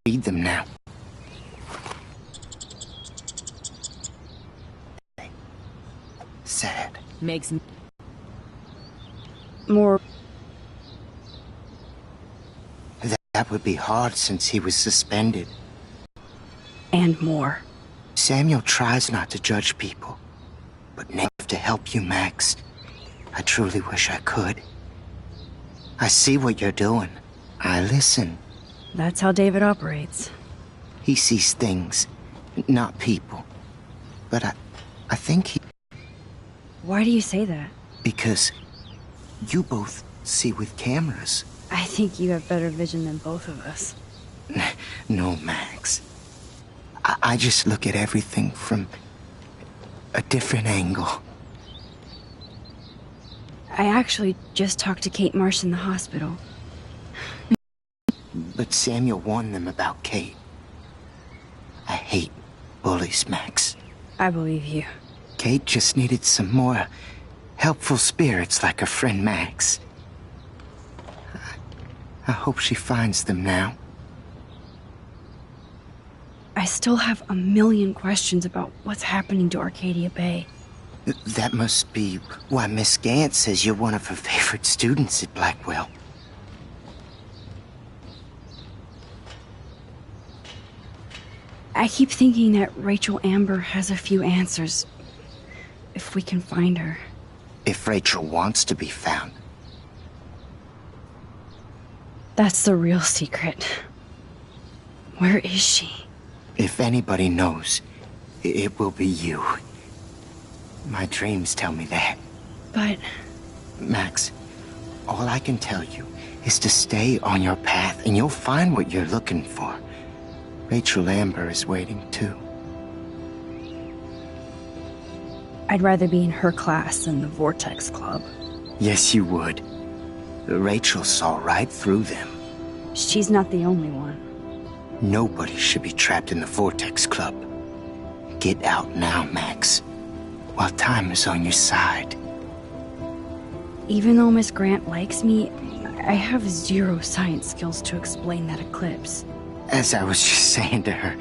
feed them now. Sad. Makes more. That would be hard since he was suspended. And more. Samuel tries not to judge people, but never to help you, Max. I truly wish I could. I see what you're doing. I listen. That's how David operates. He sees things, not people. But I think he... Why do you say that? Because you both see with cameras. I think you have better vision than both of us. No, Max. I just look at everything from a different angle. I actually just talked to Kate Marsh in the hospital. But Samuel warned them about Kate. I hate bullies, Max. I believe you. Kate just needed some more helpful spirits like her friend Max. I hope she finds them now. I still have a million questions about what's happening to Arcadia Bay. That must be why Miss Gant says you're one of her favorite students at Blackwell. I keep thinking that Rachel Amber has a few answers. If we can find her. If Rachel wants to be found. That's the real secret. Where is she? If anybody knows, it will be you. My dreams tell me that. But... Max, all I can tell you is to stay on your path and you'll find what you're looking for. Rachel Amber is waiting too. I'd rather be in her class than the Vortex Club. Yes, you would. Rachel saw right through them. She's not the only one. Nobody should be trapped in the Vortex Club. Get out now, Max, while time is on your side. Even though Miss Grant likes me, I have zero science skills to explain that eclipse. As I was just saying to her,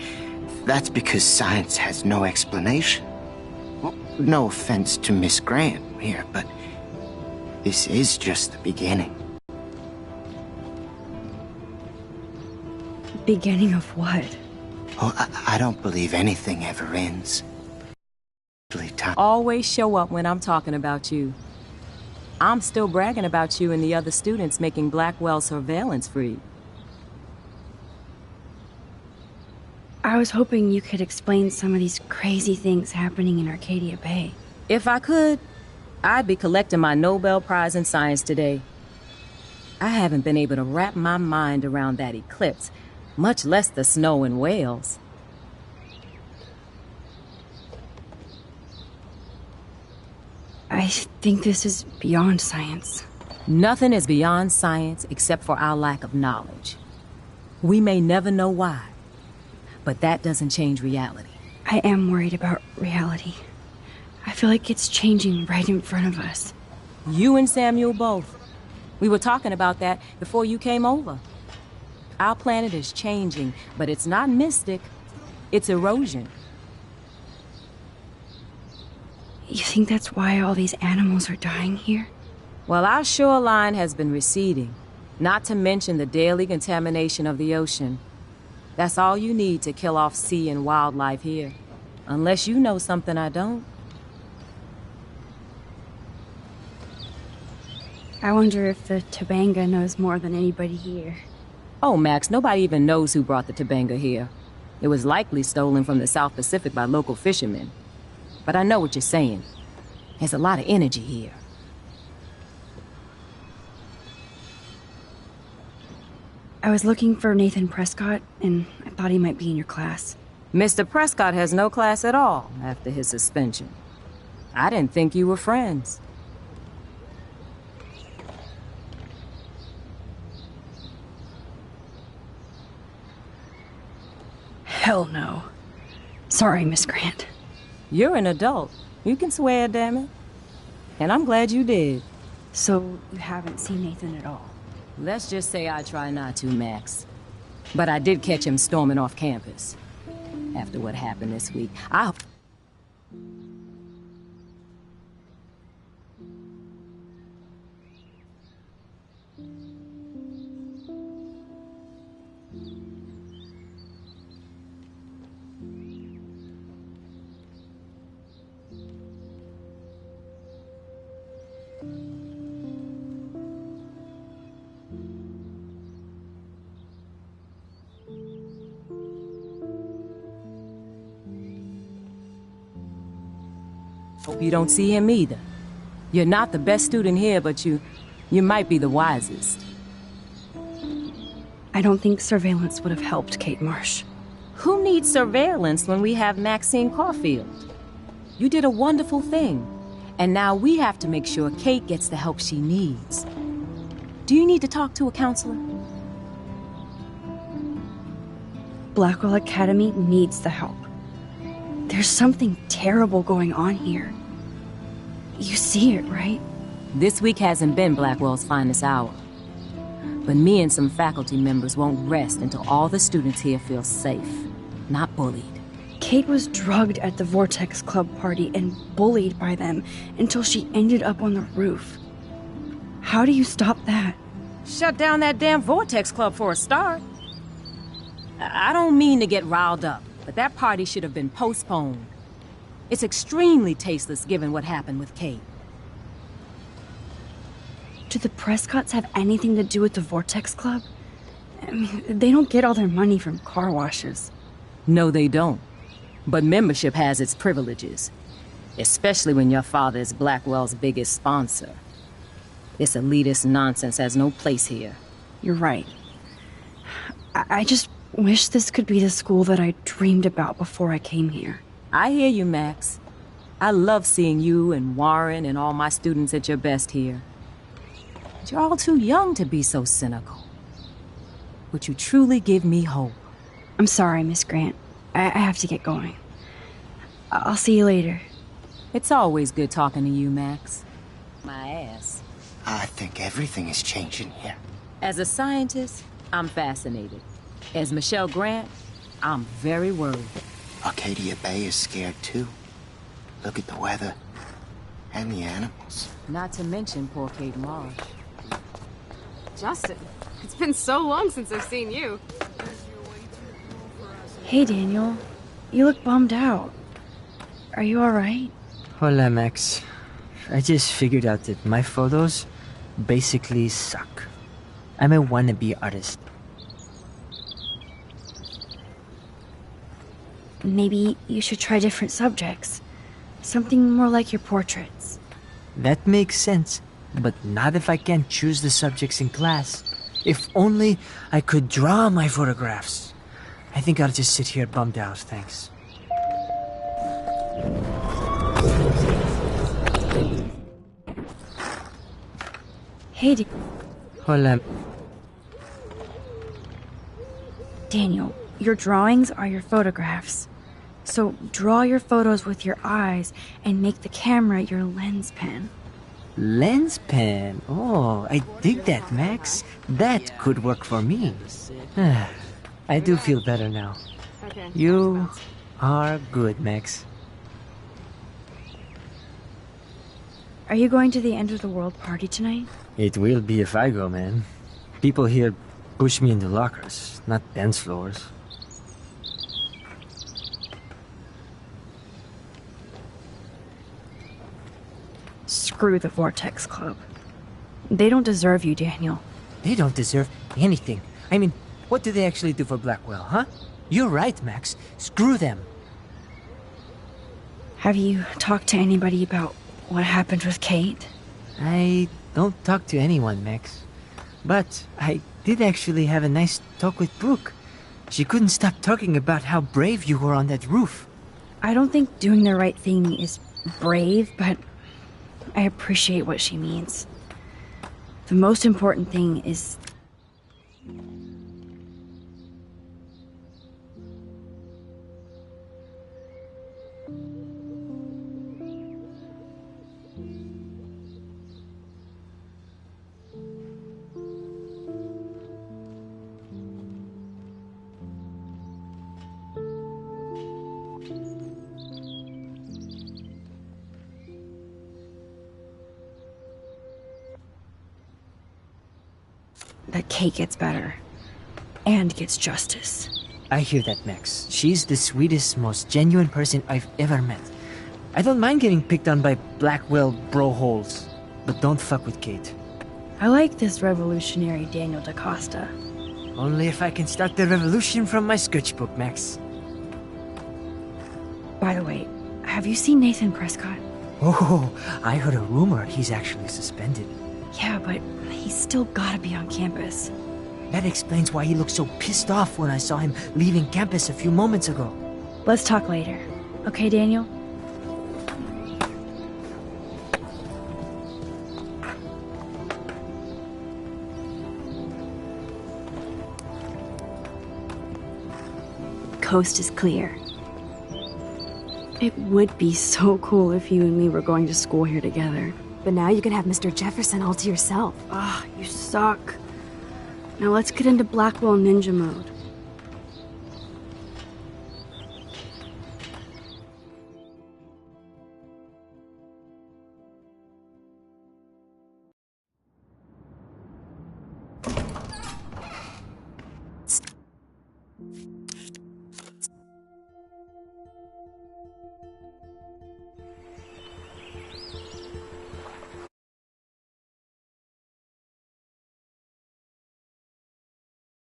that's because science has no explanation. Well, no offense to Miss Grant here, but this is just the beginning. Beginning of what? Oh, I don't believe anything ever ends. Always show up when I'm talking about you. I'm still bragging about you and the other students making Blackwell surveillance free. I was hoping you could explain some of these crazy things happening in Arcadia Bay. If I could, I'd be collecting my Nobel Prize in Science today. I haven't been able to wrap my mind around that eclipse, much less the snow in Wales. I think this is beyond science. Nothing is beyond science except for our lack of knowledge. We may never know why, but that doesn't change reality. I am worried about reality. I feel like it's changing right in front of us. You and Samuel both. We were talking about that before you came over. Our planet is changing, but it's not mystic. It's erosion. You think that's why all these animals are dying here? Well, our shoreline has been receding, not to mention the daily contamination of the ocean. That's all you need to kill off sea and wildlife here. Unless you know something I don't. I wonder if the Tobanga knows more than anybody here. Oh, Max, nobody even knows who brought the Tobanga here. It was likely stolen from the South Pacific by local fishermen. But I know what you're saying. There's a lot of energy here. I was looking for Nathan Prescott, and I thought he might be in your class. Mr. Prescott has no class at all after his suspension. I didn't think you were friends. Hell no. Sorry, Miss Grant. You're an adult. You can swear, damn it. And I'm glad you did. So, you haven't seen Nathan at all? Let's just say I try not to, Max. But I did catch him storming off campus. After what happened this week, I... Hope you don't see him either. You're not the best student here, but you might be the wisest. I don't think surveillance would have helped Kate Marsh. Who needs surveillance when we have Maxine Caulfield? You did a wonderful thing, and now we have to make sure Kate gets the help she needs. Do you need to talk to a counselor? Blackwell Academy needs the help. There's something terrible going on here. You see it, right? This week hasn't been Blackwell's finest hour. But me and some faculty members won't rest until all the students here feel safe, not bullied. Kate was drugged at the Vortex Club party and bullied by them until she ended up on the roof. How do you stop that? Shut down that damn Vortex Club for a start. I don't mean to get riled up, but that party should have been postponed. It's extremely tasteless given what happened with Kate. Do the Prescotts have anything to do with the Vortex Club? I mean, they don't get all their money from car washes. No, they don't. But membership has its privileges. Especially when your father is Blackwell's biggest sponsor. This elitist nonsense has no place here. You're right. I just wish this could be the school that I dreamed about before I came here. I hear you, Max. I love seeing you and Warren and all my students at your best here. But you're all too young to be so cynical. But you truly give me hope. I'm sorry, Miss Grant. I have to get going. I'll see you later. It's always good talking to you, Max. My ass. I think everything is changing here. As a scientist, I'm fascinated. As Michelle Grant, I'm very worried. Arcadia Bay is scared too. Look at the weather. And the animals. Not to mention poor Kate Marsh. Justin, it's been so long since I've seen you. Hey, Daniel. You look bummed out. Are you alright? Hola, Max. I just figured out that my photos basically suck. I'm a wannabe artist. Maybe you should try different subjects. Something more like your portraits. That makes sense, but not if I can't choose the subjects in class. If only I could draw my photographs. I think I'll just sit here bummed out, thanks. Hey, Hola. Daniel, your drawings are your photographs. So draw your photos with your eyes and make the camera your lens pen. Lens pen. Oh, I dig that, Max. That could work for me. I do feel better now. Okay. You are good, Max. Are you going to the end of the world party tonight? It will be if I go, man. People here push me into lockers, not dance floors. Screw the Vortex Club. They don't deserve you, Daniel. They don't deserve anything. I mean, what do they actually do for Blackwell, huh? You're right, Max. Screw them. Have you talked to anybody about what happened with Kate? I don't talk to anyone, Max. But I did actually have a nice talk with Brooke. She couldn't stop talking about how brave you were on that roof. I don't think doing the right thing is brave, but I appreciate what she means. The most important thing is... that Kate gets better. And gets justice. I hear that, Max. She's the sweetest, most genuine person I've ever met. I don't mind getting picked on by Blackwell bro-holes, but don't fuck with Kate. I like this revolutionary Daniel DaCosta. Only if I can start the revolution from my sketchbook, Max. By the way, have you seen Nathan Prescott? Oh, I heard a rumor he's actually suspended. Yeah, but he's still gotta be on campus. That explains why he looked so pissed off when I saw him leaving campus a few moments ago. Let's talk later. Okay, Daniel? Coast is clear. It would be so cool if you and me were going to school here together. But now you can have Mr. Jefferson all to yourself. Ah, you suck. Now let's get into Blackwell Ninja mode.